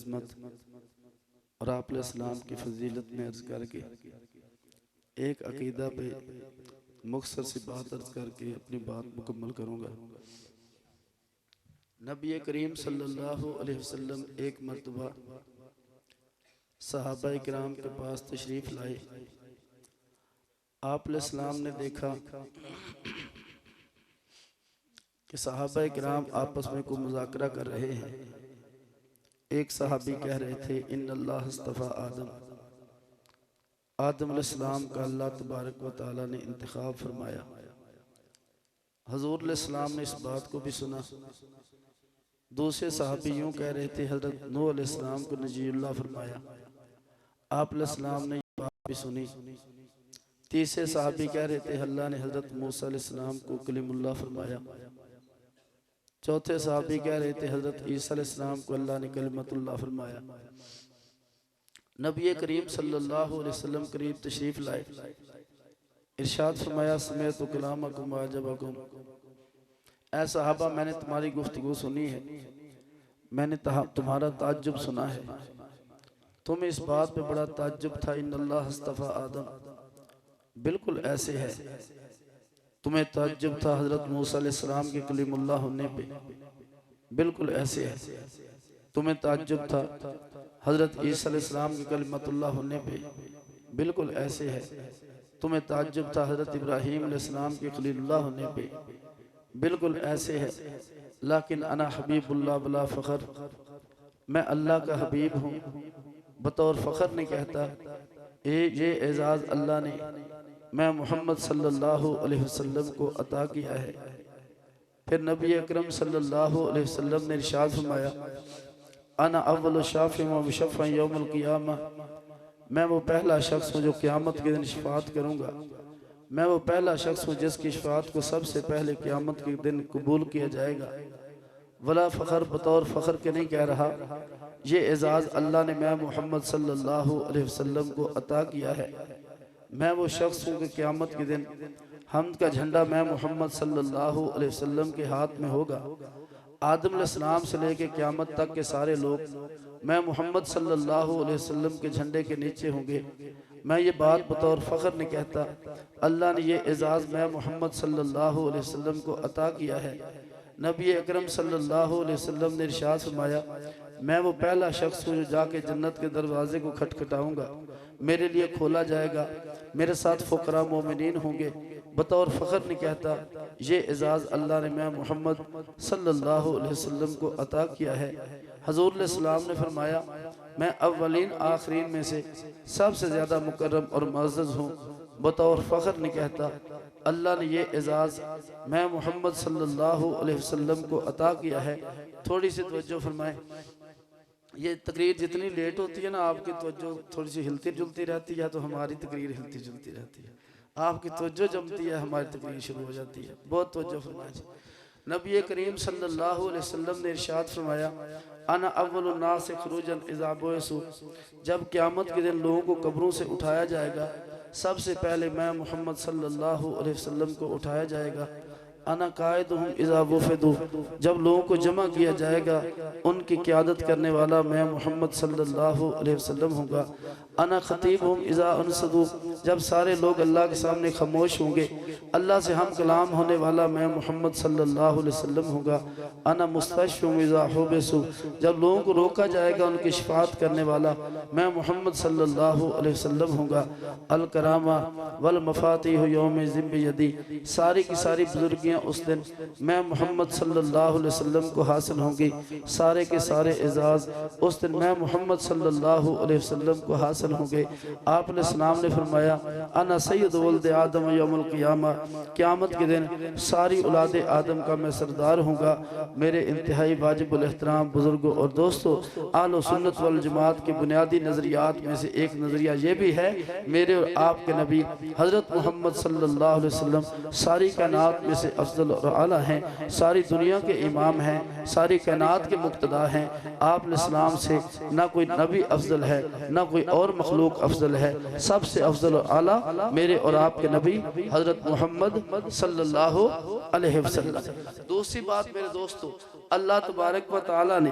अजमत और आप अलैहिस्सलाम की फजीलत में अर्ज करके एक अकीदा पे मुख्तसर सी बात अर्ज करके अपनी बात मुकम्मल करूँगा। नबी करीम सल्लल्लाहु अलैहि वसल्लम एक मरतबा सहाबा इकराम के पास तशरीफ़ लाए। आप अलैहिस्सलाम ने देखा कि सहाबा इकराम आपस में कोई मुज़ाकरा कर रहे हैं। एक सहाबी कह रहे थे इन्नल्लाह अस्तफ़ा आदम अलैहिस्सलाम का अल्लाह तबारक व तआला ने इंतखाब फरमाया। हजूर अलैहिस्सलाम ने इस बात को भी सुना। दूसरे सहाबी यूँ कह रहे थे हज़रत नूह अलैहिस्सलाम को नजीउल्लाह फरमाया। आप अलैहिस्सलाम ने ये बात भी सुनी। तीसरे सहाबी कह रहे थे अल्लाह ने हज़रत मूसा अलैहिस्सलाम को कलीमुल्लाह फरमाया। चौथे सहाबी कह रहे थे हज़रत ईसा अलैहिस्सलाम को अल्लाह ने कलिमतुल्लाह फरमाया। नबी करीम सल्लल्लाहु अलैहि वसल्लम करीब तशरीफ़ लाए। इरशाद फरमाया समेअतु कलामकुम व अजबकुम, ऐ सहाबा मैंने तुम्हारी गुफ्तगू सुनी है, मैंने तुम्हारा ताज्जुब सुना है। तुम्हें इस बात पे बड़ा ताज्जुब था इन्नल्लाह अस्तफ़ा आदम, बिल्कुल ऐसे है। तुम्हें ताज्जुब था हज़रत मूसा अलैहिस्सलाम के कलीमुल्लाह होने पे, बिल्कुल ऐसे है। तुम्हें ताज्जुब था हज़रत ईसा अलैहिस्सलाम के कलिमतुल्लाह होने पे, बिल्कुल ऐसे है। तुम्हें ताज्जुब था हज़रत इब्राहीम अलैहिस्सलाम के खलीलुल्लाह होने पे, बिल्कुल ऐसे है। लाकिन अना हबीबुल्लाह वला फ़ख्र, मैं अल्लाह का हबीब हूँ, बतौर फ़ख्र नहीं कहता। ये एजाज़ अल्लाह ने मैं मोहम्मद सल्लल्लाहु अलैहि वसल्लम को अता किया है। फिर नबी अकरम सल्लल्लाहु अलैहि वसल्लम ने इरशाद फरमाया अना अव्वलु शाफ़िअ व मुशफ़्फ़अ यौमुल क़ियामा, मैं वो पहला शख्स हूँ जो क़यामत के दिन शफ़ाअत करूँगा। मैं वो पहला शख्स हूँ जिसकी शफ़ाअत को सबसे पहले क़यामत के दिन कबूल किया जाएगा। वला फ़ख्र, बतौर फ़ख्र के नहीं कह रहा, ये एजाज़ अल्लाह ने मैं मोहम्मद सल्लल्लाहु अलैहि वसल्लम को अता किया है। मैं वो शख्स हूँ कि क़यामत के दिन हम्द का झंडा मैं मोहम्मद सल्लल्लाहु अलैहि वसल्लम के हाथ में होगा। आदम अलैहिस्सलाम से लेके क़यामत तक के सारे लोग मैं मोहम्मद सल्लल्लाहु अलैहि वसल्लम के झंडे के नीचे होंगे। मैं ये बात बतौर फ़ख्र नहीं कहता, अल्लाह ने ये एजाज़ मैं मोहम्मद सल्लल्लाहु अलैहि वसल्लम को अता किया है। नबी अकरम सल्लल्लाहु अलैहि वसल्लम ने इरशाद फरमाया मैं वो पहला शख्स हूँ जो जाके जन्नत के दरवाजे को खटखटाऊँगा, मेरे लिए खोला जाएगा, मेरे साथ फ़ुक़रा मोमिनीन होंगे। बतौर फ़ख्र नहीं कहता, ये एजाज़ अल्लाह ने मैं मोहम्मद सल्लल्लाहु अलैहि वसल्लम को अता किया है। हज़ूर अलैहिस्सलाम ने फरमाया मैं अव्वलीन आखरीन में से सबसे ज़्यादा मुकर्रम और मुअज़्ज़ज़ हूँ। बतौर फ़ख्र नहीं कहता, अल्लाह ने ये एजाज़ मैं मोहम्मद सल्लल्लाहु अलैहि वसल्लम को अता किया है। थोड़ी सी तवज्जो फरमाएं। ये तकरीर जितनी लेट होती है ना, आपकी तवज्जो थोड़ी सी हिलती जुलती रहती है, तो हमारी तकरीर हिलती जुलती रहती है। आपकी तवज्जो जमती है, हमारी तकरीर शुरू हो जाती है। बहुत तवज्जो फरमाएं। नबी करीम सल्लल्लाहु अलैहि वसल्लम ने इरशाद फरमाया अना अव्वलुन नास खुरूजन इज़ा बुइसु, जब क़यामत के दिन लोगों को कब्रों से उठाया जाएगा, सबसे पहले मैं मोहम्मद सल्लल्लाहु अलैहि वसल्लम को उठाया जाएगा। अना कायदुहुम इज़ा वुफ़िदु, जब लोगों को जमा किया जाएगा उनकी क़यादत करने वाला मैं मोहम्मद सल्लल्लाहु अलैहि वसल्लम होगा। अना ख़तीबुहुम इज़ा अनसदु, जब सारे लोग अल्लाह के सामने खामोश होंगे, अल्लाह से हम कलाम होने वाला मैं मोहम्मद सल्लल्लाहु अलैहि वसल्लम होगा। अना मुस्तशफ़िउन इज़ा हुबिसु, जब लोगों को रोका जाएगा उनकी शफ़ाअत करने वाला मैं मोहम्मद सल्लल्लाहु अलैहि वसल्लम होगा। अल करामा वल मफ़ातिह यौम ज़िम बियदी, सारी की सारी बुजुर्गियाँ उस दिन मैं मोहम्मद सल्लल्लाहु अलैहि वसल्लम को हासिल होंगी। सारे के सारे एजाज़ उस दिन मैं मोहम्मद सल्लल्लाहु अलैहि वसल्लम को हासिल होंगे। आप अलैहिस्सलाम ने फरमाया अना सय्यदु वल्द आदम यौमुल क़ियामा, क़यामत के दिन सारी औलाद आदम का मैं सरदार होऊंगा। मेरे इंतहाई वाजिबुल एहतराम बुजुर्गों और दोस्तों, आलो सुन्नत वल जमात के बुनियादी नज़रियात में से एक नज़रिया ये भी है, मेरे और आपके नबी हज़रत मोहम्मद सल्लल्लाहु अलैहि वसल्लम सारी कायनात में से अफजल और आला हैं, सारी दुनिया के इमाम हैं, सारी कायनात के मुक्तदा हैं। आप अलैहिस्सलाम से ना कोई नबी अफजल है, ना कोई और मखलूक अफजल है। सबसे अफजल और आला मेरे और आपके नबी हजरत मोहम्मद सल्लल्लाहु अलैहि वसल्लम। दूसरी बात मेरे दोस्तों, अल्लाह तबारक व तआला ने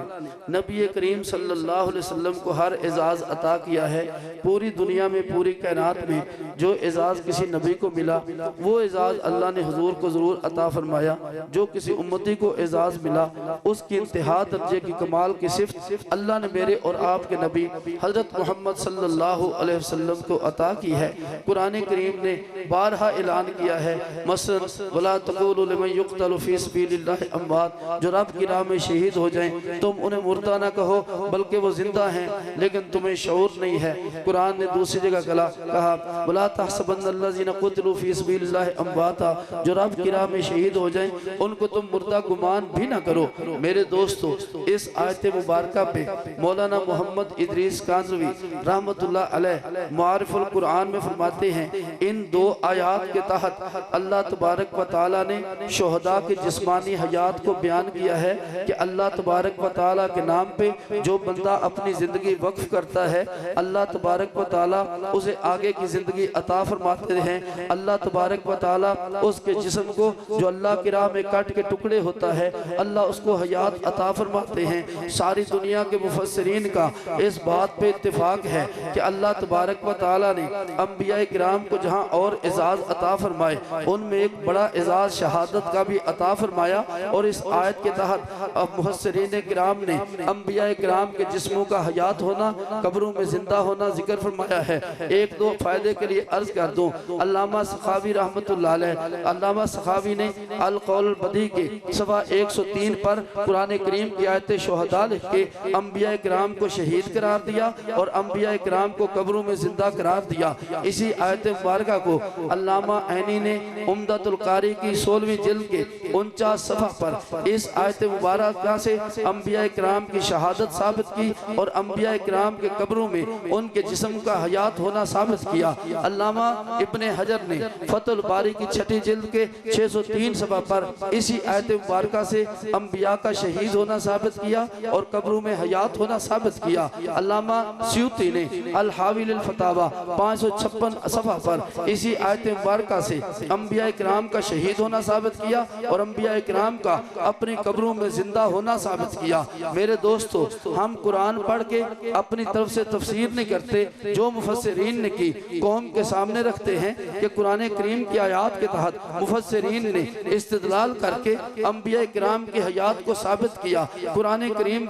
नबी करीम सल्लल्लाहु अलैहि वसल्लम को हर एजाज़ अता किया है। पूरी दुनिया में, पूरी कायनात में जो एजाज़ किसी नबी को मिला वो एजाज़ अल्लाह ने हुजूर को ज़रूर अता फरमाया। जो किसी उम्मती को एजाज़ मिला उसकी इंतहा दर्जे की कमाल की सिफ़त अल्लाह ने मेरे और आपके नबी हज़रत मोहम्मद सल्लल्लाहु अलैहि वसल्लम को अता की है। कुरान करीम ने बारहा ऐलान किया है, मसलन वला तक़ूलू लिमन युक़तलु फ़ी सबीलिल्लाहि अमवात, जो रब की राह में शहीद हो जाएं तुम उन्हें मुर्दा ना कहो बल्कि वो जिंदा हैं लेकिन तुम्हें शऊर नहीं है। कुरान ने दूसरी जगह कहा वला तहसबन्नल्लज़ीना क़ुतिलू फ़ी सबीलिल्लाहि अमवाता, जो रब की राह में शहीद हो जाएं उनको तुम मुर्दा गुमान भी ना करो। मेरे दोस्तों, इस आयत मुबारका पे मौलाना मोहम्मद इदरीस कांज़वी रहमतुल्लाह अलैह मुआरिफुल कुरान में फरमाते हैं, इन दो आयात के तहत अल्लाह तबारक व तआला ने शुहदा की जिस्मानी हयात को बयान किया है कि अल्लाह तबारक व तआला के नाम पे जो बंदा अपनी ज़िंदगी वक्फ करता है अल्लाह तबारक व तआला उसे आगे की ज़िंदगी अता फरमाते हैं। अल्लाह तबारक व तआला उसके जिस्म को जो अल्लाह की राह में काट के टुकड़े होता है अल्लाह उसको हयात अता फरमाते हैं। सारी दुनिया के मुफस्सिरीन का इस बात पे इत्तिफाक है कि अल्लाह तबारक व तआला ने अंबिया किराम को जहाँ और एजाज़ अता फरमाए उनमें एक बड़ा एजाज़ शहादत का भी अता फरमाया। और इस आयत के तहत अब मुफस्सिरीन किराम ने अंबिया किराम के जिस्मों का हयात होना, कब्रों में जिंदा होना जिक्र फरमाया है। एक दो फायदे के लिए अर्ज कर दूं, अल्लामा सखावी रहमतुल्लाह अलैह, अल्लामा सखावी ने अल कौल बदी के सवा 103 पर कुरान करीम की आयत शुहदा लिख के अंबिया किराम को शहीद करार दिया और अंबिया किराम को कब्रों में जिंदा करार दिया। इसी आयत मुबारका को अल्लामा ऐनी ने उम्दतुल कारी की 16वीं जिल्द के 49 सफ़ा पर इस आयत मुबारका से अंबिया किराम की शहादत साबित की और अंबिया किराम के कब्रों में उनके जिस्म का हयात होना साबित किया। अल्लामा इब्ने हजर ने फतहुल बारी की 6ठी जिल्द के 603 सफ़ा पर इसी आयत मुबारका से अंबिया का शहीद होना साबित किया और कब्रों में हयात होना साबित किया। अल्लामा स्यूती ने अल हाविल अल फतावा 556 सफ़ा पर इसी आयत मुबारका से अंबिया किराम का शहीद होना साबित किया और अंबिया किराम का अपनी कब्रों में जिंदा होना साबित किया। मेरे दोस्तों, हम कुरान पढ़ के अपनी तरफ से तफसीर नहीं करते, जो मुफस्सिरीन ने की कौम के सामने रखते हैं कि कुरान करीम की आयात के तहत मुफस्सिरीन ने इस्तिदलाल करके अंबिया किराम की हयात को साबित किया। कुरान करीम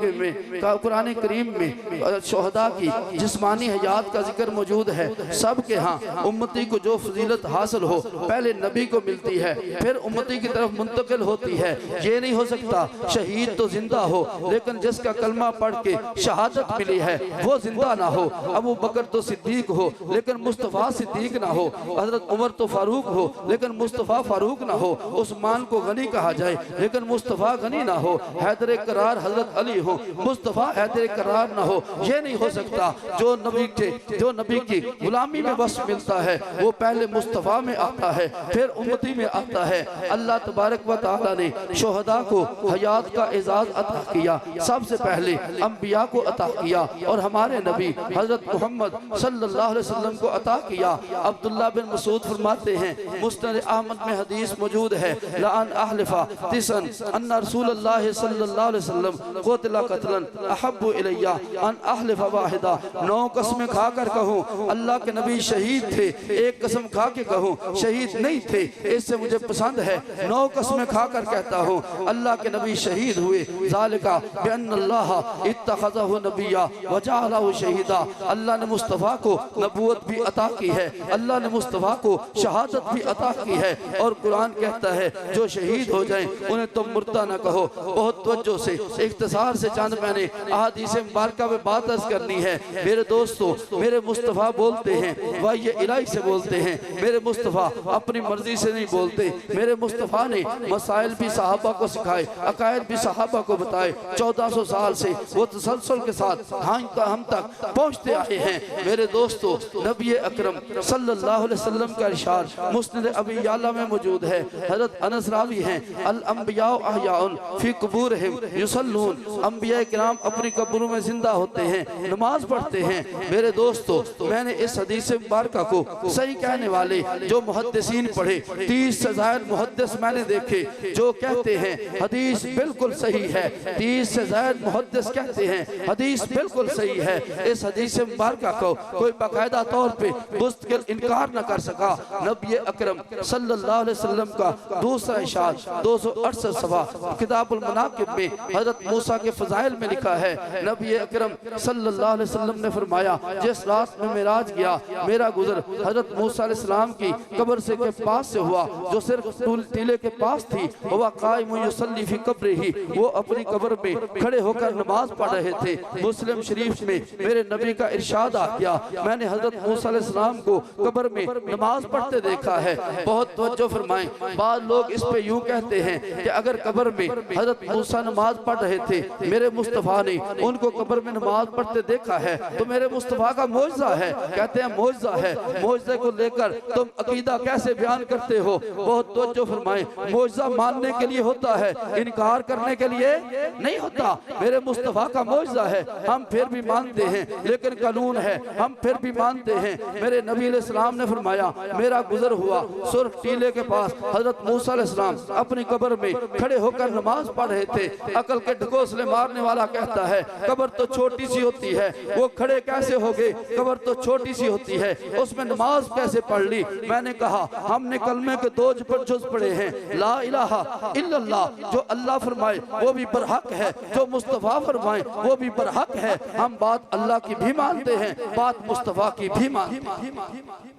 में शुहदा की जिस्मानी हयात का जिक्र मौजूद है। सब के यहाँ उम्मती को जो फजीलत हासिल हो पहले नबी को मिलती है फिर उम्मती की तरफ मुंतकिल होती है। ये नहीं हो सकता शहीद तो जिंदा हो लेकिन जिसका कलमा पढ़ के शहादत मिली है वो जिंदा ना हो। अबू बकर तो सिद्दीक हो लेकिन मुस्तफ़ा सिद्दीक ना हो, हजरत उमर तो फारूक हो लेकिन मुस्तफ़ा फारूक ना हो, उस्मान को गनी कहा जाए लेकिन मुस्तफ़ा गनी ना हो, हैदर करार हजरत अली हो मुस्तफ़ा हैदर करार ना हो। ये नहीं हो सकता। जो नबी की गुलामी में बस मिलता है वो पहले मुस्तफ़ा में आता है फिर उम्मती में आता है। अल्लाह तबारक व तआला ने शुहदा को हयात का एजाज़ अता किया, सबसे पहले अंबिया को अता किया और हमारे नबी हजरत मोहम्मद सल्लल्लाहु अलैहि वसल्लम को अता किया। अब्दुल्लाह बिन मसूद फरमाते हैं, मुस्नद अहमद में हदीस मौजूद है, लान अहलिफा तिसन अन्ना रसूलुल्लाह सल्लल्लाहु अलैहि वसल्लम क़ुतिला क़त्लन अहब्बु इलैया अन अहलिफा वाहिदा। 9 कसमें खाकर कहूँ अल्लाह के नबी शहीद थे, एक कसम खा के कहूँ शहीद नहीं थे, इससे मुझे पसंद है 9 कसमें खाकर कहता हूँ अल्लाह के नबी शहीद हुए। ज़ालिका बिअन्नल्लाह इत्तख़ज़हु नबिय्या व जअलहु शहीदा। अल्लाह ने मुस्तफ़ा को नबूवत भी अता की है, अल्लाह ने मुस्तफ़ा को शहादत भी अता की है। और कुरान कहता है जो शहीद हो जाएं उन्हें तुम मुर्दा न कहो। बहुत तवज्जो से इख्तिसार से चंद मैंने अहादीस मुबारका में बात अर्ज़ करनी है। मेरे दोस्तों, मेरे मुस्तफ़ा बोलते हैं वाह्य इलाही से बोलते हैं, मेरे मुस्तफ़ा अपनी मर्जी से नहीं बोलते। मेरे मुस्तफ़ा ने मसाइल भी सहाबा को सिखाए, अकायद भी सहाबा को बताए। 1400 साल से वो तसलसल के साथ हम तक पहुँचते आए हैं। मेरे दोस्तों, नबी अकरम सल्लल्लाहु अलैहि वसल्लम का इरशाद मुस्नद अबी याला में मौजूद है। हज़रत अनस रावी हैं, अल अंबिया अहयाउन फी कुबूरिहिम युसल्लून। अंबिया किराम अपनी कब्रों में जिंदा होते हैं, नमाज पढ़ते हैं। मेरे दोस्तों, मैंने इस हदीस मुबारक को सही कहने वाले जो मुहद्दिसीन पढ़े 30 से ज़ायद मुहद्दिस मैंने देखे जो कहते हैं हदीस बिल्कुल सही है। 30 से ज़ायद मुहद्दिस कहते हैं हदीस बिल्कुल सही है। इस हदीस मुबारक को कोई बाकायदा तौर पे मुस्तकिल इनकार न कर सका। नबी अकरम सल्लल्लाहु अलैहि वसल्लम का दूसरा इशार 268 सफ़ा किताबुल मनाकिब में हज़रत मूसा के फ़ज़ाइल में लिखा है, नबी अकरम सल्लल्लाहु अलैहि वसल्लम ने फरमाया, जिस रात में मेराज गया मेरा गुज़र हज़रत मूसा अलैहिस्सलाम की कब्र से के पास से हुआ जो सिर्फ टीले के पास थी। वह कायम युसल्ली फी कब्रिही, वो अपनी कब्र में खड़े होकर नमाज पढ़ रहे थे। मुस्लिम शरीफ में मेरे नबी का इरशाद आ गया, मैंने हज़रत मूसा अलैहिस्सलाम को कब्र में नमाज पढ़ते देखा है। बहुत तवज्जो फरमाएं, बाद लोग इस पे यूं कहते हैं कि अगर कब्र में हज़रत मूसा नमाज पढ़ रहे थे, मेरे मुस्तफ़ा ने उनको कब्र में नमाज पढ़ते देखा है तो मेरे मुस्तफ़ा का मौजज़ा है। कहते हैं मौजज़ा है, मौजज़े को लेकर तुम अकीदा कैसे बयान करते हो? बहुत तवज्जो फरमाएं, मौजज़ा मानने के लिए होता है, इनकार करने के लिए नहीं होता। मेरे मुस्तफ़ा का मौजज़ा है, हम फिर भी मानते हैं, लेकिन कानून है हम फिर भी मानते हैं। मेरे नबी अलैहिस्सलाम ने फरमाया, मेरा गुजर हुआ सुर्ख टीले के पास, हज़रत मूसा अलैहिस्सलाम अपनी कब्र में खड़े होकर नमाज पढ़ रहे थे। अकल के ढकोसले मारने वाला कहता है कब्र तो छोटी सी होती है, वो खड़े कैसे हो गए? कब्र तो छोटी सी होती है, उसमें नमाज कैसे पढ़ ली? मैंने कहा हमने कलमे के 2 जुज़ पढ़े हैं, ला इलाहा इल्लल्लाह, जो अल्लाह फरमाए वो भी बरहक है, जो मुस्तफ़ा फरमाए वो भी बरहक है। हम बात अल्लाह की भी मानते हैं, बात मुस्तफ़ा की भी मानते हैं।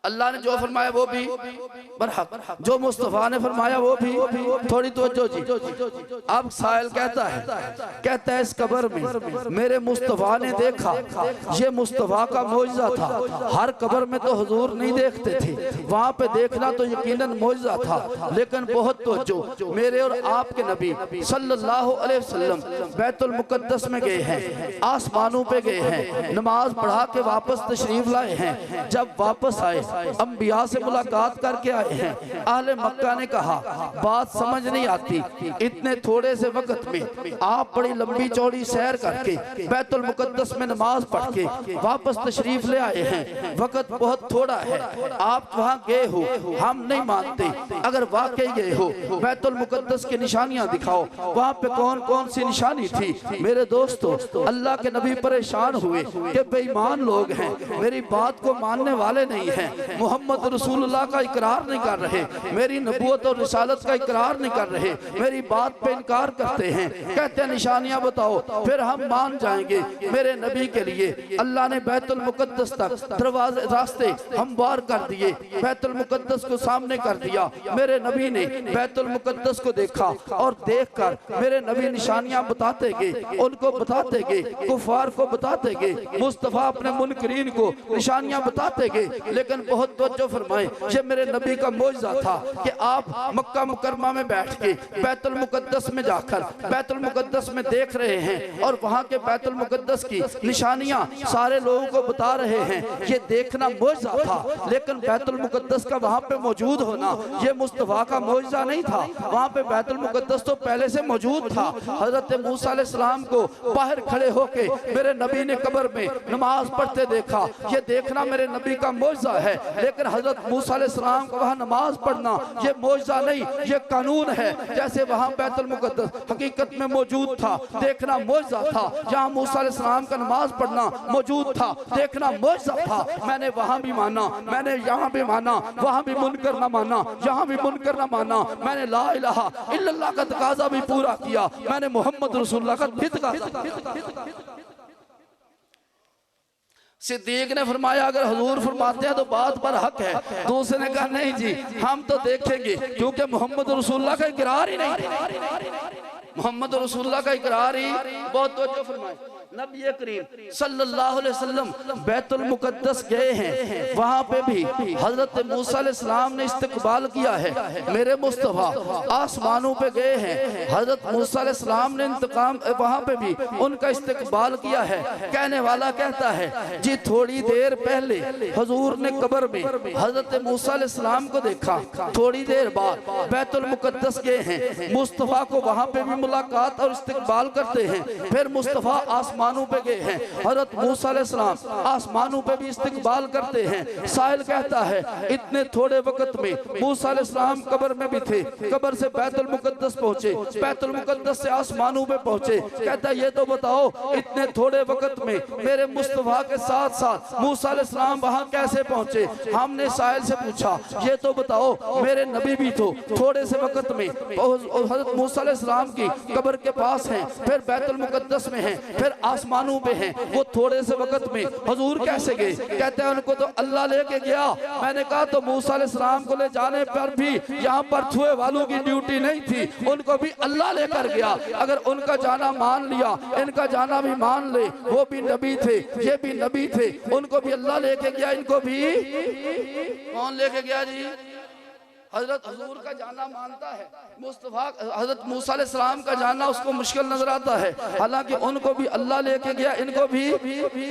अल्लाह ने जो फरमाया वो भी बरहक, जो मुस्तफ़ा ने फरमाया वो भी। थोड़ी तवज्जो जी। अब साइल कहता है इस कब्र में मेरे मुस्तफ़ा ने देखा, ये मुस्तफ़ा का मौजज़ा था। हर कब्र में तो हुजूर नहीं देखते थे, वहाँ पे देखना तो यकीनन मौजज़ा था। लेकिन बहुत तवज्जो, मेरे और आपके नबी सल्लल्लाहु अलैहि वसल्लम बैतुल मुक़द्दस में गए हैं, आसमानों पे गए हैं, नमाज पढ़ा के वापस तशरीफ लाए हैं। जब वापस आए अंबिया से मुलाकात करके आए हैं। अहले मक्का ने कहा बात समझ नहीं आती, इतने थोड़े से वक्त में आप बड़ी लंबी चौड़ी सैर करके बैतुल मुक़द्दस में नमाज पढ़ के वापस तशरीफ ले आए हैं, वक्त बहुत थोड़ा है, आप वहाँ गए हो, हम नहीं मानते। अगर वाकई गए हो बैतुल मुक़द्दस की निशानियां दिखाओ, वहाँ पे कौन कौन सी निशानी थी? मेरे दोस्तों, अल्लाह के नबी परेशान हुए कि बेईमान लोग हैं, मेरी बात को मानने वाले नहीं हैं, मोहम्मद रसूलुल्लाह का इकरार नहीं कर रहे, मेरी नबूवत और रिसालत का इकरार नहीं कर रहे, मेरी बात पे इनकार करते हैं। कहते हैं निशानियां बताओ फिर हम मान जाएंगे। मेरे नबी के लिए अल्लाह ने बैतुल मुक़द्दस तक दरवाजे रास्ते हमवार कर दिए, बैतुल मुक़द्दस को सामने कर दिया। मेरे नबी ने बैतुल मुक़द्दस को देखा और देखकर मेरे नबी निशानियां बताते गए, उनको बताते गए, कुफार को बताते गए, मुस्तफ़ा अपने मुनकरीन को निशानियां बताते गए। लेकिन बहुत तवज्जो फरमाए, ये मेरे नबी का मौजज़ा था कि आप मक्का मुकरमा में बैठ के बैतुल मुक़द्दस में जाकर बैतुल मुक़द्दस में देख रहे हैं और वहाँ के बैतुल मुक़द्दस की निशानियां सारे लोगों को बता रहे हैं। ये देखना मौजज़ा था, लेकिन बैतुल मुक़द्दस का वहाँ पे मौजूद होना ये मुस्तफ़ा का मौजज़ा नहीं था। वहाँ पे बैतुल मुक़द्दस तो पहले से मौजूद था। हज़रत मूसा अलैहिस्सलाम को बाहर खड़े होके मेरे नबी ने कब्र में नमाज पढ़ते देखा, ये देखना मेरे नबी का मौजज़ा है। लेकिन हज़रत मूसा अलैहिस्सलाम को वहाँ नमाज पढ़ना ये मौजज़ा नहीं, ये कानून है। जैसे वहाँ बैतुल मुक़द्दस हकीकत में मौजूद था, देखना मौजज़ा था। जहाँ मूसा अलैहिस्सलाम का नमाज पढ़ना मौजूद था, देखना मौजज़ा था। मैंने वहाँ भी माना, मैंने यहाँ भी माना, वहाँ भी मुनकर ना माना, यहाँ भी मुनकर ना माना। मैंने ला इलाहा इल्लल्लाह का तकाज़ा भी पूरा किया, मैंने मोहम्मद रसूलुल्लाह का भी तकाज़ा। सिद्दीक ने फरमाया अगर हुजूर फरमाते हैं तो बात पर हक है। दूसरे ने कहा नहीं जी हम तो देखेंगे, क्योंकि मोहम्मद रसूलुल्लाह का इकरार ही नहीं, मोहम्मद रसूलुल्लाह का इकरार ही। बहुत तवज्जो फरमाए, नबी करीम सल्लल्लाहु अलैहि वसल्लम बैतुल मुक़द्दस गए हैं, वहाँ पे भी हज़रत मूसा अलैहिस्सलाम ने इस्तकबाल किया है। मेरे मुस्तफ़ा आसमानों पे गए हैं, हज़रत मूसा अलैहिस्सलाम ने इंतकाम वहाँ पे भी उनका इस्तकबाल किया है। कहने वाला कहता है जी थोड़ी देर पहले हुजूर ने कब्र में हज़रत मूसा अलैहिस्सलाम को देखा, थोड़ी देर बाद बैतुल मुक़द्दस गए हैं, मुस्तफ़ा को वहाँ पे भी मुलाकात और इस्तकबाल करते हैं। फिर मुस्तफ़ा आसमानों पे गए हैं। हजरत मूसा अलैहिस्सलाम आसमानों पे भी इस्तिकबाल करते हैं। साहिल कहता है इतने थोड़े वक्त में मूसा अलैहिस्सलाम कब्र में भी थे, कब्र से बैतुल मुकद्दस पहुंचे, बैतुल मुकद्दस से आसमानों पे पहुंचे। कहता है ये तो बताओ इतने थोड़े वक्त में मेरे मुस्तफा के साथ साथ मूसा अलैहिस्सलाम वहां कैसे पहुंचे। हमने साहिल से पूछा ये तो बताओ मेरे नबी भी तो थोड़े से वक्त में हजरत मूसा अलैहिस्सलाम की कब्र के पास हैं, फिर बैतुल मुकद्दस में हैं, फिर आसमानों पे हैं, वो थोड़े से वक्त में हुजूर कैसे गए। कहते हैं उनको तो अल्लाह लेके गया। मैंने कहा तो मूसा अलैहिस्सलाम को ले जाने पर भी यहाँ पर छुए वालों की ड्यूटी नहीं थी, उनको भी अल्लाह लेकर गया। अगर उनका जाना मान लिया, इनका जाना भी मान ले, वो भी नबी थे, ये भी नबी थे, उनको भी अल्लाह लेके गया, इनको भी कौन लेके गया जी। हजरत हुजूर का जाना मानता है, मुस्तफा हजरत मूसा अलैहिस्सलाम का जाना उसको मुश्किल नजर आता है, हालांकि उनको भी अल्लाह लेके गया, इनको भी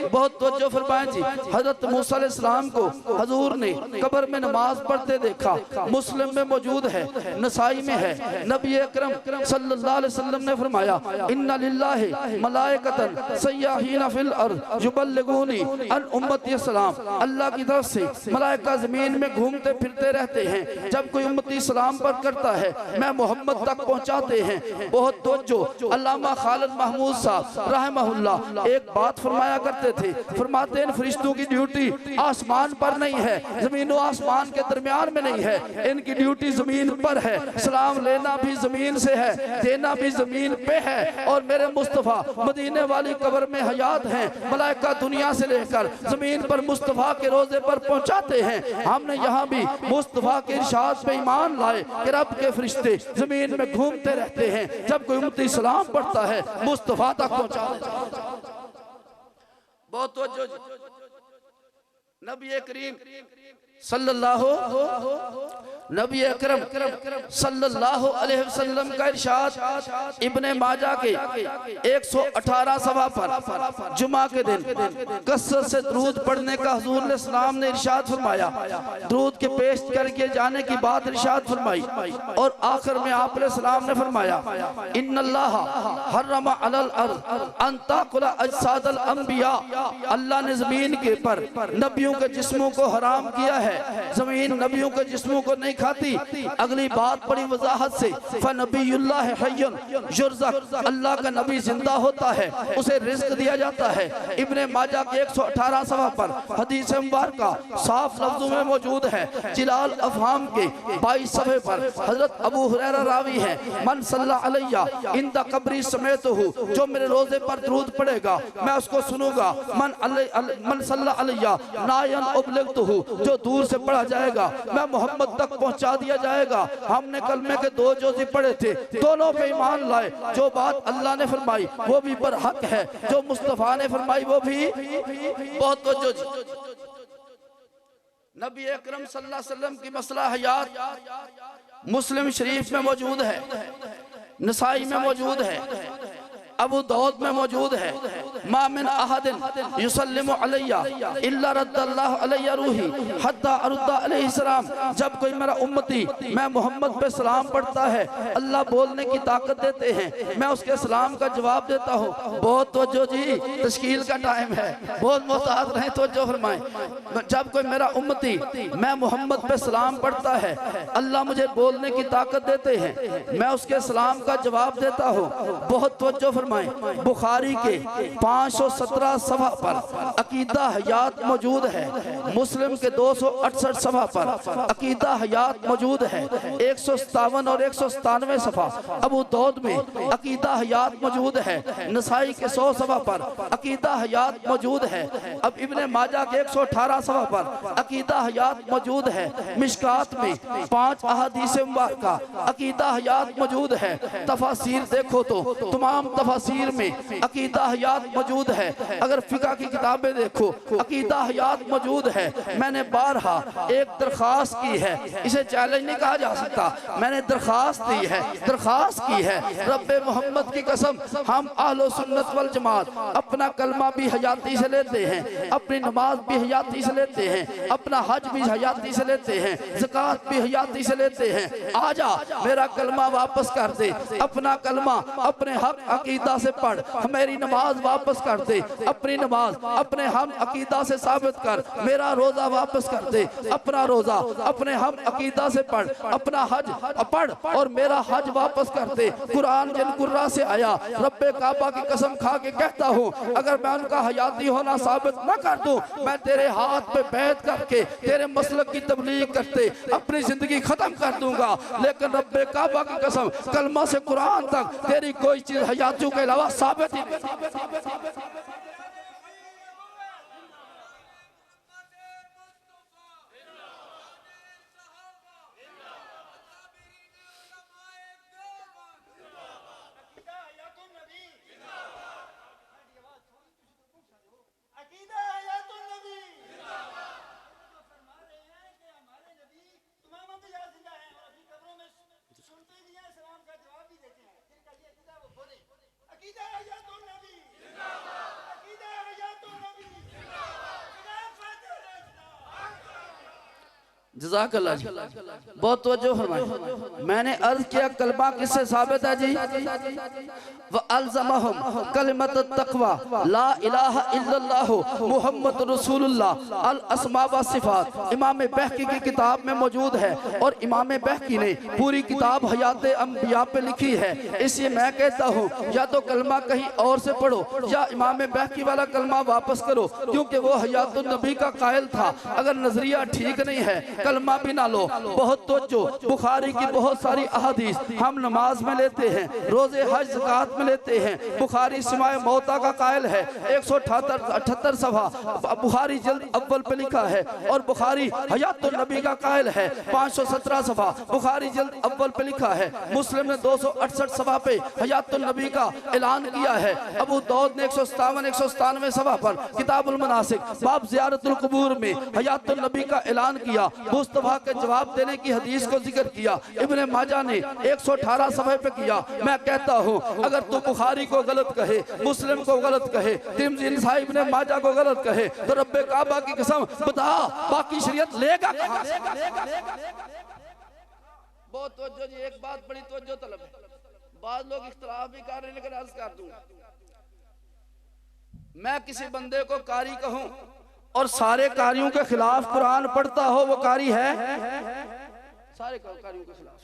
बहुत तवज्जो फरमाएं जी। हजरत मूसा अलैहिस्सलाम को हुजूर ने कब्र में नमाज पढ़ते देखा, मुस्लिम में मौजूद है, नसाई में है। नबी अकरम सल्लल्लाहु अलैहि वसल्लम ने फरमाया इन्ना लिल्लाहि मलाइकतन सय्याहीना फिल अर्द युबल्लिगूनी अन उम्मती सलाम। अल्लाह की तरफ से मलाइका जमीन में घूमते फिरते रहते हैं, जब कोई उम्मती सलाम पर करता है मैं मोहम्मद तक पहुंचाते हैं। बहुत तवज्जो। अल्लामा खालिद महमूद साहब रहमहुल्लाह एक बात फरमाया करते थे, फरमाते इन फरिश्तों की ड्यूटी आसमान पर नहीं है, जमीन और आसमान के दरमियान में नहीं है, इनकी ड्यूटी जमीन पर है। सलाम लेना भी जमीन से है, देना भी जमीन पे है। और मेरे मुस्तफा मदीने वाली कब्र में हयात हैं, मलाइका दुनिया से लेकर जमीन पर मुस्तफा के रोजे पर पहुंचाते हैं। हमने यहाँ भी मुस्तफा के इरशाद पे ईमान लाए कि रब के फरिश्ते जमीन में घूमते रहते हैं, जब कोई उम्मती सलाम पढ़ता है मुस्तफा तक पहुंचा देते हैं। बहुत तवज्जो। नबी करीम नबी अकरम सल्लल्लाहु अलैहि वसल्लम का इरशाद इब्ने माजा के 118 सवा पर जुमा के दिन कसरत से दुरूद पढ़ने का हुजूर ने सलाम ने इरशाद फरमाया। दुरूद के पेश करके जाने की बात इरशाद फरमाई और आखिर में आप सलाम ने फरमाया इन्नल्लाह हर्रमा अलल अर्द अन ताकुला अजसादल अंबिया। अल्लाह ने जमीन के पर नबियों के जिस्मों को हराम किया है, जमीन नबियों के जिस्मों को नहीं खाती। अगली बात बड़ी वजाहत से फनबीयुल्लाह हय्युन युरज़क़, अल्लाह का नबी जिंदा होता है, उसे रिज़्क़ दिया जाता है। इब्ने माजा के 118 सफ़ा पर हदीस मुबारका साफ लफ्जों में मौजूद है। जिलाल अफ़हाम के 22 सफ़े पर हजरत अबू हुरैरा रावी है, मन सल्ला अलैया इंदा कब्री समेतहु, जो मेरे रोजे पर दुरूद पड़ेगा मैं उसको सुनूंगा। मन सल्ला अलैया नायन उबलिगतहु, जो दूर से पढ़ा जाएगा मैं मोहम्मद तक पहुंचा दिया जाएगा। हमने कलमे के 2 जोज़ी पढ़े थे, दोनों पे ईमान लाए। जो बात अल्लाह ने फरमाई वो भी बरहक है, जो मुस्तफा ने फरमाई वो भी बहुत जो नबी अकरम सल्लल्लाहु अलैहि वसल्लम की मसला हयात मुस्लिम शरीफ में मौजूद है, नसाई में मौजूद है, अबू दाऊद में मौजूद है। मा मिन अहदिन युसल्लिमु अलैया इल्ला रद्दल्लाहु अलैया रूही हत्ता अरुद्दा अलैहि सलाम। जब कोई मेरा उम्मती मैं मोहम्मद पे सलाम पढ़ता है, अल्लाह बोलने की ताकत देते हैं, मैं उसके सलाम का जवाब देता हूँ। बहुत तवज्जो जी, तश्कील का टाइम है, बहुत मोहतात रहें, तवज्जो फरमाएं। जब कोई मेरा उम्मती मैं मोहम्मद पे सलाम पढ़ता है, अल्लाह मुझे बोलने की ताकत देते हैं, मैं उसके सलाम का जवाब देता हूँ। बहुत तवज्जो फरमाएं। बुखारी के 517 सफ़ा पर अकीदा हयात मौजूद है, मुस्लिम के 268 सफ़ा पर अकीदा हयात मौजूद है, 157 और 197 सफ़ा अबू दाऊद में अकीदा हयात मौजूद है, नसाई के 100 सफ़ा पर अकीदा हयात मौजूद है। अब इब्ने माजा के 118 सफ़ा पर अकीदा हयात मौजूद है। मिशकात में 5 अहादीस मुबारका अकीदा हयात मौजूद है। तफासीर देखो तो तमाम तफासीर में अकीदा हयात मौजूद है। अगर फिका की किताबें देखो अकीदा हयात मौजूद है। मैंने बारहा एक दरखास्त की है, इसे चैलेंज नहीं कहा जा सकता, मैंने दरखास्त दी है, दरखास्त की है, रब्बे मोहम्मद की कसम हम अहले सुन्नत वल जमात अपना कलमा भी हयाती से लेते हैं, अपनी नमाज भी हयाती से लेते हैं, अपना हज भी हयाती से लेते हैं, ज़कात भी हयाती से लेते हैं। आजा मेरा कलमा वापस कर दे, अपना कलमा अपने हक अकीदा से पढ़, मेरी नमाज वापस वापस कर दे, अपनी नमाज अपने हम अकीदा से साबित कर, मेरा रोजा वापस कर दे, अपना रोजा अपने हम अकीदा से पढ़, अपना हज पढ़ और मेरा हज वापस कर दे। कुरान जिन कुर्रा से आया, रब्बे काबा की कसम खा के कहता हूँ, अगर मैं उनका हयाती होना साबित न कर दूं, मैं तेरे हाथ पे बैठ करके तेरे मसलक की तबलीग करते अपनी जिंदगी खत्म कर दूंगा। लेकिन रब्बे काबा की कसम, कलमा से कुरान तक तेरी कोई चीज हयातियों के अलावा साबित ही नहीं। जज़ाकल्लाह जी, बहुत तवज्जो फरमाए। मैंने अर्ज किया कलमा किससे साबित है जी? व अलज़महुम कलिमत तक़वा ला इलाहा इल्लल्लाह मुहम्मद रसूलुल्लाह अल अस्मा व सिफ़ात इमाम बहकी की किताब में मौजूद है और इमाम बहकी ने पूरी किताब हयात अंबिया पे लिखी है। इसलिए मैं कहता हूँ या तो कलमा कहीं और से पढ़ो या इमाम बहकी वाला कलमा वापस करो, क्योंकि वो हयातुन नबी का कायल था। अगर नजरिया ठीक नहीं है कलमा भी ना लो। बहुत तवज्जो, बुखारी की बहुत सारी अहादीस हम नमाज में लेते हैं, रोजे हज ज़कात में लेते हैं। बुखारी सिमाए मौता का कायल है, 178 सफ़ा बुखारी जल्द अव्वल पे लिखा है और बुखारी हयातुन नबी का कायल है, 517 सफ़ा बुखारी जल्द अव्वल पे लिखा है। मुस्लिम ने 268 सफ़ा पे हयातुन नबी का ऐलान किया है। अबू दाऊद ने 197 सफ़ा पर किताबुल मनासिक बाब ज़ियारतुल कुबूर में हयातुन नबी का ऐलान किया। मुस्तफा के जवाब देने की हदीस को जिक्र किया। इब्ने माजा ने 118 सफ़े पे किया। मैं कहता हूँ अगर तू बुखारी को गलत कहे, मुस्लिम को गलत कहे, तिरमिज़ी नसाई इब्ने माजा को गलत कहे, तो रब्बे काबा की कसम बता बाकी शरीयत लेगा कहाँ से? बहुत तवज्जो जी, एक बात बड़ी तवज्जो तलब है। बाद लोग इख्तिलाफ भी कर रहे हैं, लेकिन अर्ज कर दूं, मैं किसी बंदे को कारी कहूं और सारे कारियों के खिलाफ कुरान पढ़ता हो, वो कारी है? सारे कारियों के खिलाफ।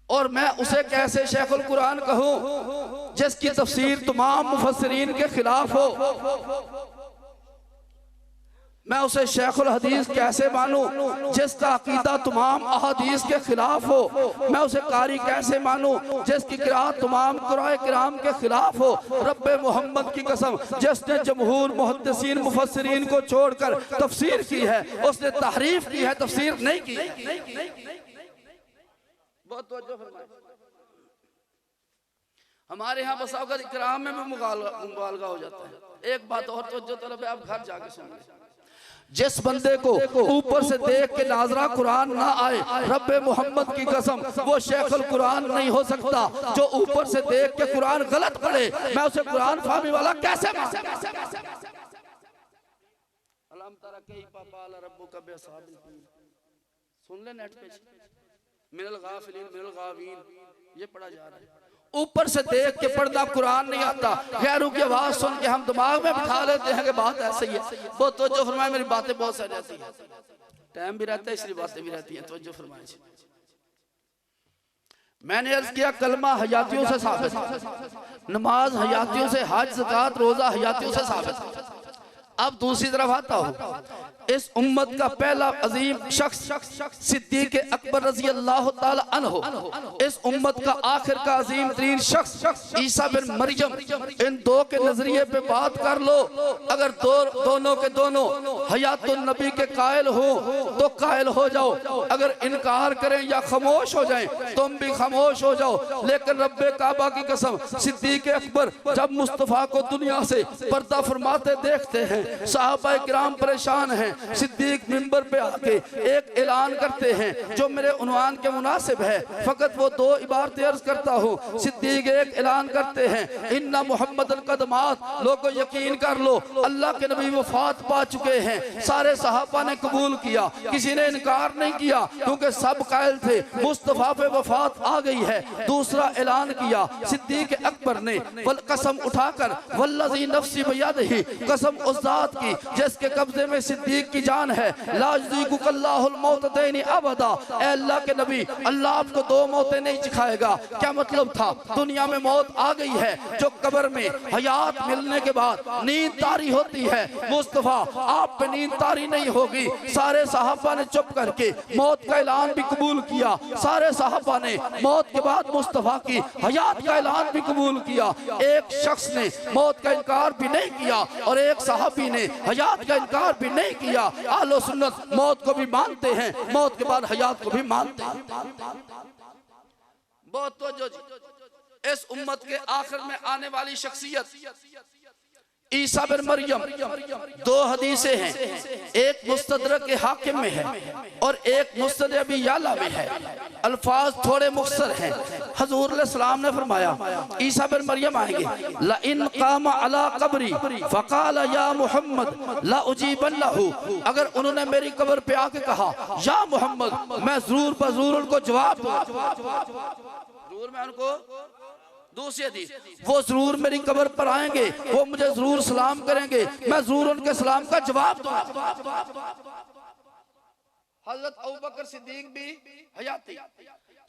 और मैं उसे कैसे शेखुल कुरान कहूं जिसकी तफसीर तमाम मुफस्सिरीन के खिलाफ हो? मैं उसे शेखुल हदीस कैसे मानूं जिसका अकीदा तमाम अहादीस के खिलाफ हो? मैं उसे कारी कैसे मानूं जिसकी किरात तमाम कुराए किराम के खिलाफ हो? रब्बे मोहम्मद की कसम, जिसने जमहूर मुहद्दिसीन मुफस्सिरीन को छोड़कर तफसीर की है, उसने तहरीफ की है, तफसीर नहीं की। बहुत तवज्जो फरमाए। हमारे यहाँ बस अगर इकराम में मुबालगा हो जाता है। एक बात और तवज्जो तलब है, आप घर जाके सुनिए। जिस बंदे को ऊपर से देख के नाजरा कुरान ना आए, रब्बे मोहम्मद की कसम वो शेखुल कुरान नहीं हो सकता। जो ऊपर से देख के कुरान गलत पढ़े, मैं उसे कुरान फाहमी वाला कैसे मानूं? सुन ले नेट पे, मिनल गाफिलीन मिनल गावीन, ये पढ़ा जा रहा है। ऊपर से देख के पढ़ना कुरान नहीं आता, गैरों की आवाज सुन के हम दिमाग में बिठा लेते हैं कि बात ऐसी है। वो तो जो फरमाए, मेरी बातें बहुत सारी रहती है, टाइम भी रहता है, इसलिए बातें भी रहती हैं। तो जो फरमाए, मैंने अर्ज किया कलमा हयातियों से साबित, नमाज हयातियों से, हज ज़कात रोजा हयातियों से साबित। अब दूसरी तरफ आता हूँ, इस उम्मत का पहला अजीम शख्स सिद्दीक़ अकबर रज़ी अल्लाह ताला अन्हु, इस उम्मत का आखिर का अजीम तरीन शख्स ईसा बिन मरियम। इन दो के नजरिए पे बात कर लो। अगर दोनों के दोनों हयातुन नबी के कायल हो तो कायल हो जाओ, अगर इनकार करें या खामोश हो जाएं तुम भी खामोश हो जाओ। लेकिन रब्बे काबा की कसम, सिद्दीक़ अकबर जब मुस्तफ़ा को दुनिया से पर्दा फरमाते देखते हैं, सहाबा किराम परेशान हैं, सिद्दीक मिंबर पे आके एक ऐलान करते हैं जो मेरे उन्वान के मुनासिब है, फकत वो दो इबारतें अर्ज करता हूँ। सिद्दीक एक ऐलान करते हैं, इन्ना मुहम्मदन कदमात, लोगों यकीन कर लो अल्लाह के नबी वफात पा चुके हैं। सारे सहाबा ने कबूल किया, किसी ने इनकार नहीं किया, क्योंकि सब कायल थे मुस्तफा पे वफात आ गई है। दूसरा ऐलान किया सिद्दीक अकबर ने, वल कसम उठाकर वल्लज़ी नफ्सी बियदिही, कसम उस जात की जिसके कब्जे में सिद्दीक की जान है, ला युज़ीकुल्लाहुल मौततैनि अबदा, ऐ अल्लाह के नबी अल्लाह आपको दो मौतें नहीं सिखाएगा। क्या मतलब था? दुनिया में मौत आ गई है, जो कब्र में हयात मिलने के बाद नींद तारी होती है, मुस्तफा आप पे नींद तारी नहीं होगी। सारे सहाबा ने चुप करके मौत का ऐलान भी कबूल किया। सारे सहाबा ने मौत के बाद मुस्तफा की हयात का ऐलान भी कबूल किया। एक शख्स ने मौत का इनकार भी नहीं किया और एक सहाबी ने हयात का इनकार भी नहीं किया। आलो सुन्नत मौत को भी मानते हैं, मौत के बाद हयात को भी मानते हैं। बहुत तवज्जो जी। इस उम्मत के आखिर में आने वाली शख्सियत ईसा बिन मरियम, दो हदीसें हैं, एक मुस्तदरक के हाकिम में है और एक मुस्तदरक अबी याला में है। अल्फाज थोड़े मुख्तसर हैं। हजूर अलैहिस्सलाम ने फरमाया ईसा बिन मरियम आएंगे, ला इन कामा अला कब्री फकाल या मोहम्मद ला उजीबन लहू, अगर उन्होंने मेरी कब्र पे आके कहा या मोहम्मद, मैं जरूर बजरूर उनको जवाब दूंगा, जरूर मैं उनको। दूसरी हदीस, वो जरूर मेरी कब्र पर आएंगे, वो मुझे जरूर सलाम करेंगे, मैं जरूर उनके सलाम का जवाब दूंगा। हजरत अबू बकर सिद्दीक भी हयाती,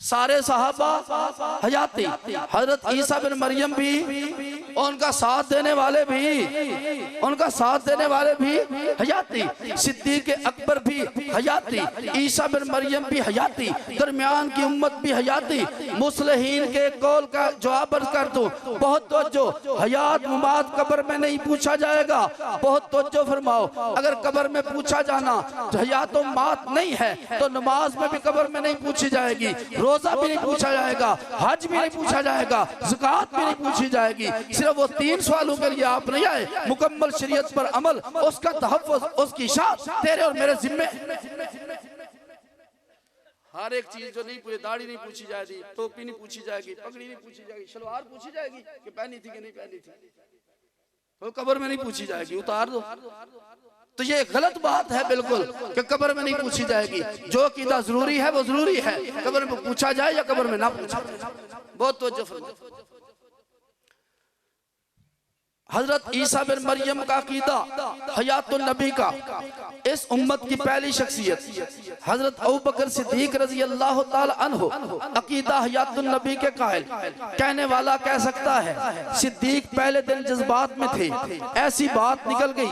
सारे सहाबा हयाती, हजरत ईसा बिन मरियम भी, उनका साथ देने वाले भी, उनका साथ देने वाले भी हयाती, सिद्दीक अकबर भी हयाती, ईसा बिन मरियम भी हयाती, दरमियान की उम्मत भी हयाती। मुस्लिहीन के कौल का जवाब अर्ज कर दूं, बहुत तवज्जो, हयात मुमात कब्र में नहीं पूछा जाएगा। बहुत तवज्जो फरमाओ, अगर कब्र में पूछा जाना हयात मात नहीं है तो नमाज में भी कब्र में नहीं पूछी जाएगी, रोजा भी नहीं पूछा जाएगा, हज भी नहीं पूछा जाएगा, ज़कात भी नहीं पूछी जाएगी। सिर्फ वो 3 सवालों के लिए आप नहीं आए, मुकम्मल शरीयत पर अमल, उसका तहफ़्फ़ुज़, उसकी इशाअत तेरे और मेरे जिम्मे। हर एक चीज जो नहीं पूछी, दाढ़ी नहीं पूछी जाएगी, टोपी नहीं पूछी जाएगी, पगड़ी नहीं पूछी जाएगी, शलवार पूछी जाएगी कि पहनी थी कि नहीं पहनी थी, तो कब्र में नहीं पूछी जाएगी, उतार दो। तो ये गलत बात है बिल्कुल कि कब्र में नहीं पूछी जाएगी। जो अकीदा जरूरी है वो जरूरी है, कब्र में पूछा जाए या कब्र में ना पूछा। बहुत तवज्जो फरमाओ। हजरत ईसा बिन मरियम का अकीदा हयातुन नबी का, इस उम्मत की पहली शख्सियत हजरत अबू बकर सिद्दीक रजी अल्लाह ताला अन्हु अकीदा हयातुन नबी के कायल। कहने वाला कह सकता है सिद्दीक पहले दिन जज्बात में थे, ऐसी बात निकल गई,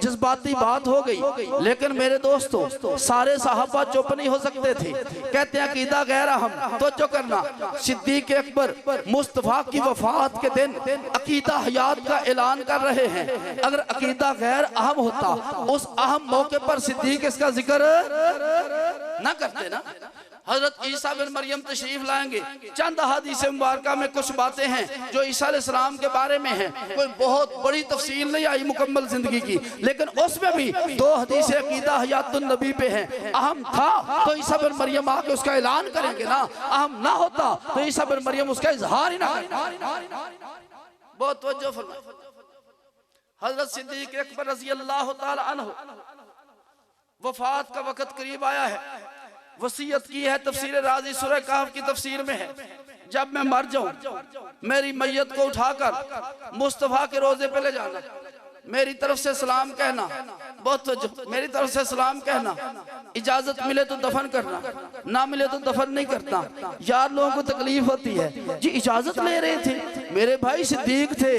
जज्बाती बात हो गई। लेकिन मेरे दोस्तों सारे सहाबा चुप नहीं हो सकते थे। कहते हैं अकीदा गैर अहम, तो जो करना, सिद्दीक अकबर मुस्तफा की वफात के दिन अकीदा हयात का ऐलान कर रहे हैं। अगर अकीदा गैर अहम होता, उस अहम मौके पर सिद्दीक इसका जिक्र ना करते ना। हजरत ईसा बिन मरियम तशरीफ लाएंगे। चंद हदीस मुबारका में कुछ बातें हैं जो ईसा अलैहिस्सलाम के बारे में हैं। कोई बहुत बड़ी तफसील नहीं आई मुकम्मल जिंदगी की, लेकिन उसमें भी 2 हदीस अकीदा हयातुन नबी पे हैं। अहम था तो ईसा बिन मरियम आके उसका ऐलान करेंगे ना, अहम ना होता तो ईसा बिन मरियम उसका इजहार ही ना करेंगे। बहुत तवज्जो फरमाओ। हजरत सिद्दीक अकबर रज़ी अल्लाह ताला अन्हु, वफात का वक्त करीब आया है, वसीयत की है, तफसीर राज़ी सूरह कहफ की तफसीर में है, जब मैं मर जाऊं मेरी मैयत को उठाकर मुस्तफा के रोजे पे ले जाना, मेरी तरफ से सलाम कहना, बहुत मेरी तरफ से सलाम कहना, इजाजत मिले तो दफन करना, ना मिले तो दफन नहीं करता। यार लोगों को तकलीफ होती है जी, इजाजत ले रहे थे, मेरे भाई सिद्दीक थे,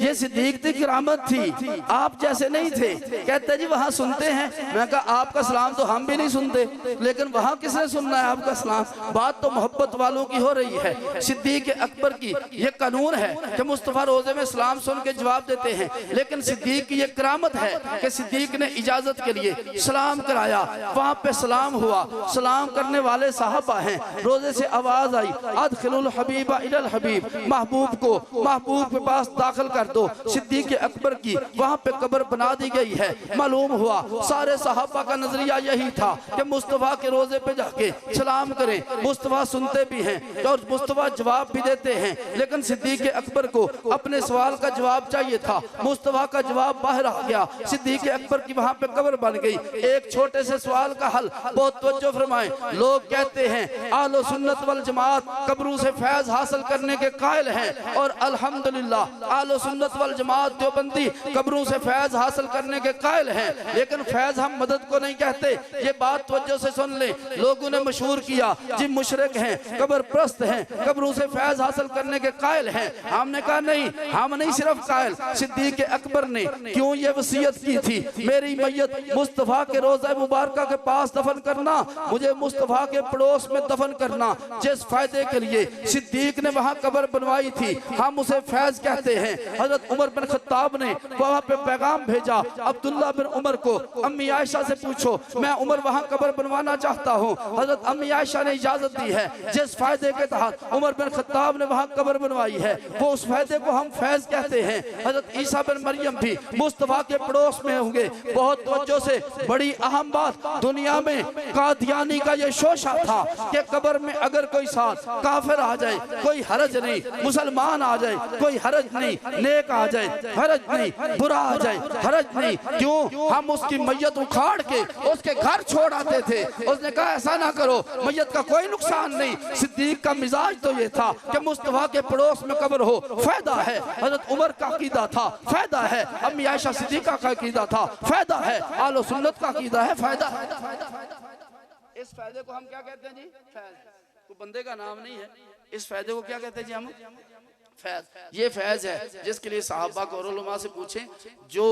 ये सिद्दीक की करामत थी, आप जैसे नहीं थे। कहते जी वहाँ सुनते हैं। मैं कहा आपका सलाम तो हम भी नहीं सुनते, लेकिन वहाँ किसने सुनना है आपका सलाम? बात तो मोहब्बत वालों की हो रही है। सिद्दीक अकबर की ये कानून है कि मुस्तफा रोजे में सलाम सुन के जवाब देते हैं, लेकिन सिद्दीक की ये करामत है कि सिद्दीक ने इजाजत के लिए सलाम कराया, वहाँ पे सलाम हुआ। सलाम करने वाले साहबा हैं। रोजे से आवाज आई अदखिलुल हबीबा इलल हबीब, महबूब को महबूब के पास दाखिल कर दो। सिद्दीक अकबर की वहाँ पे कब्र बना दी गई है। मालूम हुआ सारे सहाबा का नजरिया यही था कि मुस्तफा के रोजे पे जाके सलाम करें। मुस्तफा सुनते भी हैं और मुस्तफा जवाब भी देते हैं, लेकिन सिद्दीक अकबर को अपने सवाल का जवाब चाहिए था। मुस्तफा का जवाब बाहर आ गया, सिद्दीक अकबर की वहाँ पे कब्र बन गई। एक छोटे से सवाल का हल, बहुत तवज्जो फरमाएं। लोग कहते हैं आलो सुन्नत वल जमात कब्रों से फैज हासिल करने के कायल हैं, और अल्हम्दुलिल्लाह आलो सुन्नत वल जमात देवबंदी कब्रों से फैज हासिल करने के कायल हैं। लेकिन फैज हम मदद को नहीं कहते, ये बात तवज्जो से सुन ले। लोगों ने मशहूर किया जी मुशरिक हैं, कब्र प्रस्त हैं, कब्रों से फैज हासिल करने के कायल हैं। हमने कहा नहीं, हम नहीं सिर्फ कायल। सिद्दीक अकबर ने क्यों ये वसीयत की थी, मेरी मैयत मुस्तफा के रोज़ा मुबारक के पास दफन करना, मुझे मुस्तफा के पड़ोस में दफन करना। जिस फायदे के लिए सिद्दीक ने वहाँ कब्र बनवाई थी, हम उसे फैज कहते हैं। हजरत उमर बिन खत्ताब ने वहाँ पे पैगाम भेजा अब्दुल्ला बिन उमर को, अम्मी आयशा से पूछो, मैं उमर वहाँ कब्र बनवाना चाहता हूँ। हजरत अम्मी आयशा ने इजाजत दी है। जिस फायदे के तहत उमर बिन खत्ताब ने वहाँ कब्र बनवाई है, वो उस फायदे को हम फैज कहते हैं। हजरत ईसा बिन मरियम भी मुस्तफा के पड़ोस में होंगे। बहुत तवज्जो से, बड़ी अहम बात, दुनिया में कादियानी का ये शोशा था कि कब्र में अगर कोई साथ काफिर आ जाए कोई हरज नहीं, मुसलमान आ जाए कोई हरज नहीं, नेक आ जाए हरज नहीं, बुरा आ जाए हरज नहीं। क्यों? हम उसकी मैयत उखाड़ के उसके घर छोड़ आते थे। उसने कहा ऐसा ना करो, मैयत का कोई नुकसान नहीं। सिद्दीक का मिजाज तो ये था कि मुस्तफा के पड़ोस में कब्र हो, फायदा है। हजरत उमर का अकीदा था, फायदा है। अम्मी आयशा सिद्दीका का अकीदा था, फायदा है। आलो सुन्नत का अकीदा है, फायदा है। इस फायदे को हम क्या कहते हैं जी? फैज। कोई बंदे का नाम नहीं है। इस फायदे को क्या कहते हैं जी? हम फैज। ये फैज है जिसके लिए सहाबा को और उलमा से पूछें, जो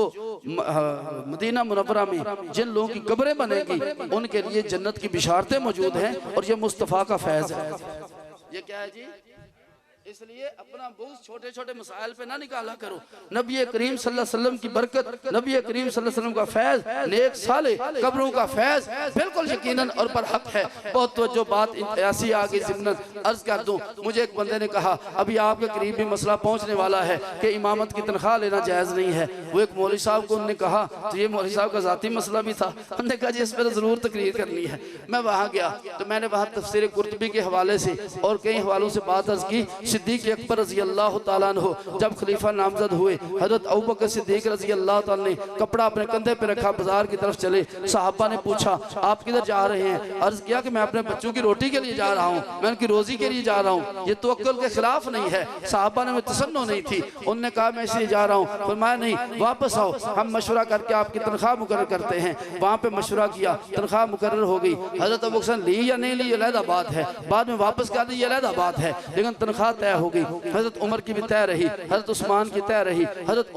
मदीना मुनव्वरा में जिन लोगों की कब्रें बनेगी उनके लिए जन्नत की बिशारतें मौजूद हैं, और ये मुस्तफ़ा का फैज है। ये क्या है जी? इसलिए अपना बोझ छोटे छोटे मसाइल पे ना निकाला करो। नबी करीम सल्लल्लाहु अलैहि वसल्लम की बरकत, नबी करीम सल्लल्लाहु अलैहि वसल्लम का फैज, नेक साले कब्रों का फैज बिल्कुल यकीनन और पर हक है। बहुत तवज्जो बात ऐसी आगे ज़िम्नन अर्ज कर दूं। मुझे एक बंदे ने कहा अभी आपके करीब भी मसला पहुंचने वाला है कि इमामत की तनख्वाह लेना जायज़ नहीं है। वो एक मौलवी साहब को उन्होंने कहा, तो ये मौलवी साहब का ज़ाती मसला भी था। उन्होंने कहा जी इस पर ज़रूर तकरीर करनी है। मैं वहाँ गया तो मैंने वहाँ तफसीर कुर्तुबी के हवाले से और कई हवालों से बात अर्ज की। सिद्दीक अकबर रज़ी अल्लाह तआला अन्हु जब खलीफा नामजद हुए, हजरत अबू बकर सिद्दीक रज़ी अल्लाह तआला ने कपड़ा अपने कंधे पे रखा, बाजार की तरफ चले। सहाबा ने पूछा आप किधर जा रहे हैं? अर्ज किया कि मैं अपने बच्चों की रोटी के लिए जा रहा हूँ, मैं उनकी रोजी के लिए जा रहा हूँ। ये तवक्कुल के खिलाफ नहीं है। सहाबा ने तसन्नो नहीं थी। उन्होंने कहा मैं इसलिए जा रहा हूँ। फरमाया नहीं, वापस आओ, हम मशवरा करके आपकी तनख्वाह मुकर्रर करते हैं। वहाँ पे मशवरा किया, तनख्वाह मुकर्रर हो गई। हजरत अबू बकर ली या नहीं ली ये अलहदा बात है, बाद में वापस कर दी ये अलहदा बात है, लेकिन तनख्वाह तय हो गई। हजरत उमर की भी तय रही, हजरत उस्मान की तय रही, हजरत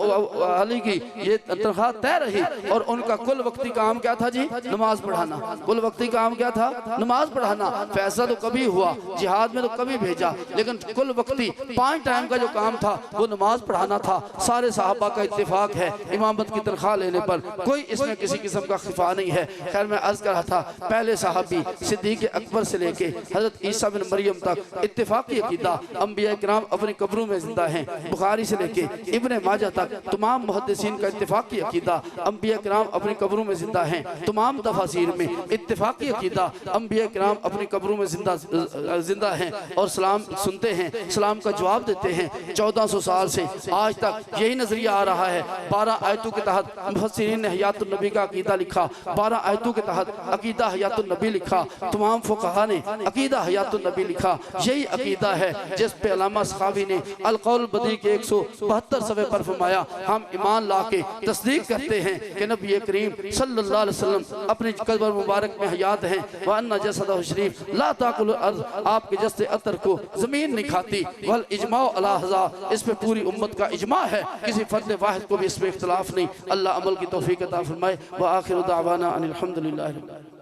अली की ये तनख्वाह तय रही। और उनका कुल वक्ती काम क्या था जी? नमाज पढ़ाना। कुल वक्ती काम क्या था? नमाज पढ़ाना। फैसला तो कभी हुआ, जिहाद में तो कभी भेजा, लेकिन कुल वक्ती 5 टाइम का जो काम था वो नमाज पढ़ाना था। सारे सहाबा का इत्तेफाक है इमामत की तनख्वाह लेने पर, कोई इसमें किसी किस्म का खिफा नहीं है। खैर मैं अर्ज कर रहा था, पहले सहाबी सिद्दीक अकबर से लेके हजरत ईसा बिन मरियम तक इत्तेफाकी अकीदा, अंबिया किराम अपनी कब्रों में जिंदा हैं। बुखारी से लेके इब्ने माजा तक तमाम मुहद्दिसीन का इत्तेफाकी अकीदा, अंबिया किराम अपनी कब्रों में जिंदा हैं। तमाम तफासीर में इत्तेफाकी अकीदा, अंबिया किराम अपनी कब्रों में जिंदा हैं और सलाम सुनते हैं, सलाम का जवाब देते हैं। 1400 साल से आज तक यही नजरिया आ रहा है। 12 आयतों के तहत मुफस्सिरीन ने हयातुन नबी का अकीदा लिखा, 12 आयतों के तहत अकीदा हयातुन नबी लिखा, तमाम फुक़हा ने अकीदा हयातुन नबी लिखा। यही अकीदा है जिस पे अल्लामा सखावी ने अल कौल बदी के 172 सफ़े पर फरमाया, हम ईमान ला के तस्दीक करते हैं कि नबी करीम सल्लल्लाहु अलैहि वसल्लम अपनी कब्र मुबारक में हयात हैं। व अन्ना जसदहु शरीफ ला ताकुल अर्ज़, आपके जस्ते अतर को ज़मीन नहीं खाती। वल इजमाउ अला हज़ा, इस पे पूरी उम्मत का इजमा है, किसी फर्द वाहिद को भी इसमें इख्तिलाफ नहीं। अल्लाह अमल की तौफीक अता फरमाए। व आखिर दावाना अनिल हम्दुलिल्लाहि।